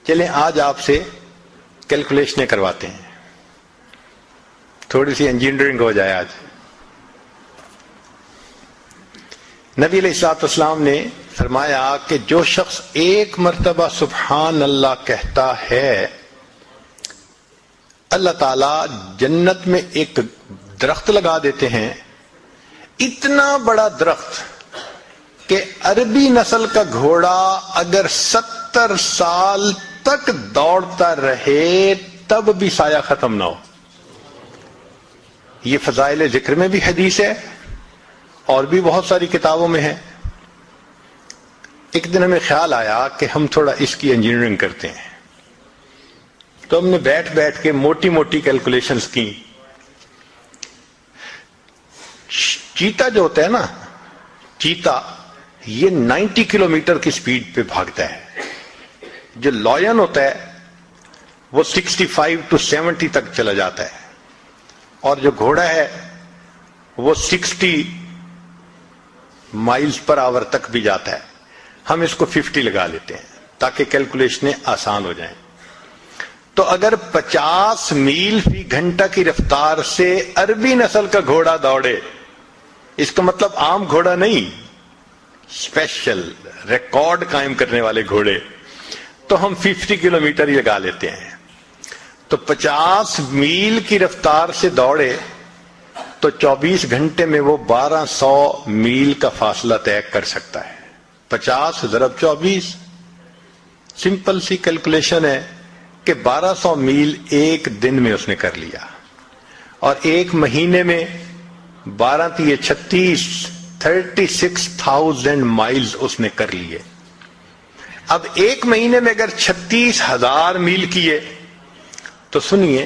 چلیں آج آپ سے کیلکولیشنیں کرواتے ہیں، تھوڑی سی انجینئرنگ ہو جائے. آج نبی علیہ الصلوۃ والسلام نے فرمایا کہ جو شخص ایک مرتبہ سبحان اللہ کہتا ہے، اللہ تعالیٰ جنت میں ایک درخت لگا دیتے ہیں، اتنا بڑا درخت کہ عربی نسل کا گھوڑا اگر 70 سال تک دوڑتا رہے تب بھی سایہ ختم نہ ہو. یہ فضائل ذکر میں بھی حدیث ہے اور بھی بہت ساری کتابوں میں ہے. ایک دن ہمیں خیال آیا کہ ہم تھوڑا اس کی انجینئرنگ کرتے ہیں، تو ہم نے بیٹھ کے موٹی موٹی کیلکولیشنز کی. چیتا جو ہوتا ہے نا، چیتا یہ 90 کلومیٹر کی سپیڈ پہ بھاگتا ہے. جو لائن ہوتا ہے وہ 65 to 70 تک چلا جاتا ہے، اور جو گھوڑا ہے وہ 60 مائلز پر آور تک بھی جاتا ہے. ہم اس کو 50 لگا لیتے ہیں تاکہ کیلکولیشنیں آسان ہو جائیں. تو اگر 50 میل فی گھنٹہ کی رفتار سے عربی نسل کا گھوڑا دوڑے، اس کا مطلب عام گھوڑا نہیں، اسپیشل ریکارڈ قائم کرنے والے گھوڑے، تو ہم 50 کلومیٹر ہی لگا لیتے ہیں. تو 50 میل کی رفتار سے دوڑے تو 24 گھنٹے میں وہ 1200 میل کا فاصلہ طے کر سکتا ہے. 50 ضرب 24، سمپل سی کیلکولیشن ہے کہ 1200 میل ایک دن میں اس نے کر لیا، اور ایک مہینے میں 12 تیے 36، 36,000 مائلز اس نے کر لیے. اب ایک مہینے میں اگر 36,000 میل کیے تو سنیے،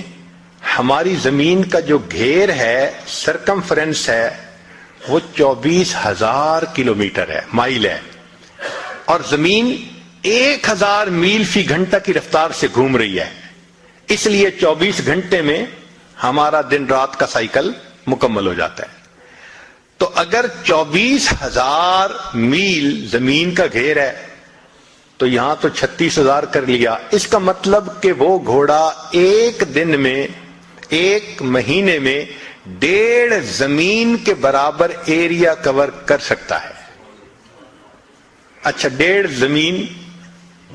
ہماری زمین کا جو گھیر ہے، سرکمفرنس ہے، وہ 24,000 کلومیٹر ہے، مائل ہے، اور زمین 1,000 میل فی گھنٹہ کی رفتار سے گھوم رہی ہے. اس لیے 24 گھنٹے میں ہمارا دن رات کا سائیکل مکمل ہو جاتا ہے. تو اگر 24,000 میل زمین کا گھیر ہے تو یہاں تو 36,000 کر لیا. اس کا مطلب کہ وہ گھوڑا ایک دن میں، ایک مہینے میں 1.5 زمین کے برابر ایریا کور کر سکتا ہے. اچھا، 1.5 زمین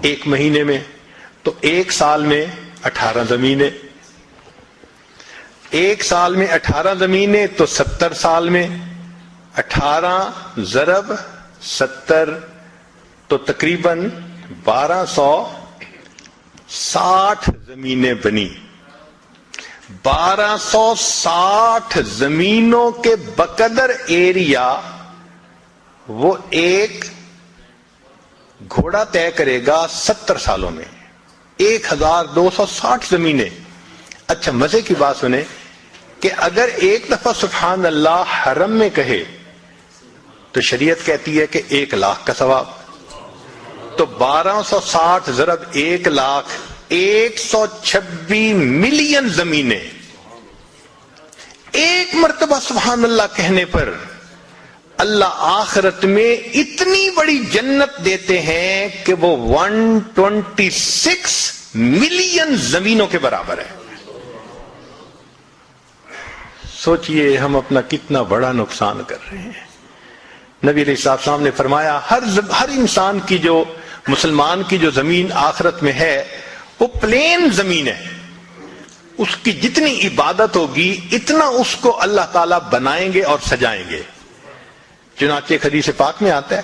ایک مہینے میں، تو ایک سال میں 18 زمینیں. ایک سال میں 18 زمینیں تو 70 سال میں 18 ضرب 70 تو تقریباً 1260 زمینیں بنی. 1260 زمینوں کے بقدر ایریا وہ ایک گھوڑا طے کرے گا 70 سالوں میں. 1260 زمینیں. اچھا، مزے کی بات سنیں کہ اگر ایک دفعہ سبحان اللہ حرم میں کہے تو شریعت کہتی ہے کہ 1,00,000 کا ثواب. تو 1260 ضرب 1,00,000، 126 ملین زمینیں. ایک مرتبہ سبحان اللہ کہنے پر اللہ آخرت میں اتنی بڑی جنت دیتے ہیں کہ وہ 126 ملین زمینوں کے برابر ہے. سوچئے ہم اپنا کتنا بڑا نقصان کر رہے ہیں. نبی علیہ السلام نے فرمایا ہر انسان کی، جو مسلمان کی جو زمین آخرت میں ہے وہ پلین زمین ہے. اس کی جتنی عبادت ہوگی اتنا اس کو اللہ تعالیٰ بنائیں گے اور سجائیں گے. چنانچہ ایک حدیث پاک میں آتا ہے،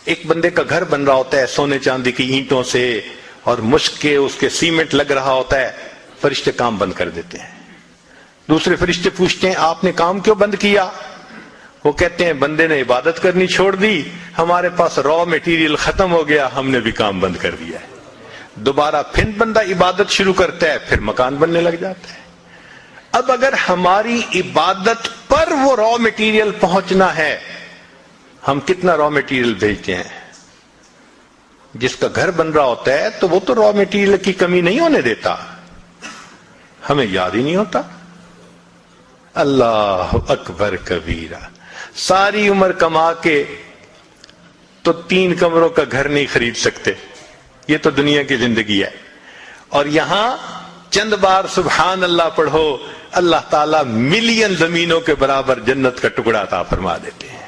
ایک بندے کا گھر بن رہا ہوتا ہے سونے چاندی کی اینٹوں سے، اور مشک کے اس کے سیمنٹ لگ رہا ہوتا ہے. فرشتے کام بند کر دیتے ہیں. دوسرے فرشتے پوچھتے ہیں آپ نے کام کیوں بند کیا؟ وہ کہتے ہیں بندے نے عبادت کرنی چھوڑ دی، ہمارے پاس را میٹیریل ختم ہو گیا، ہم نے بھی کام بند کر دیا ہے. دوبارہ پھر بندہ عبادت شروع کرتا ہے، پھر مکان بننے لگ جاتا ہے. اب اگر ہماری عبادت پر وہ را میٹیریل پہنچنا ہے، ہم کتنا را میٹیریل بھیجتے ہیں؟ جس کا گھر بن رہا ہوتا ہے تو وہ تو را میٹیریل کی کمی نہیں ہونے دیتا، ہمیں یاد ہی نہیں ہوتا. اللہ اکبر کبیرہ. ساری عمر کما کے تو 3 کمروں کا گھر نہیں خرید سکتے. یہ تو دنیا کی زندگی ہے، اور یہاں چند بار سبحان اللہ پڑھو، اللہ تعالیٰ ملین زمینوں کے برابر جنت کا ٹکڑا عطا فرما دیتے ہیں۔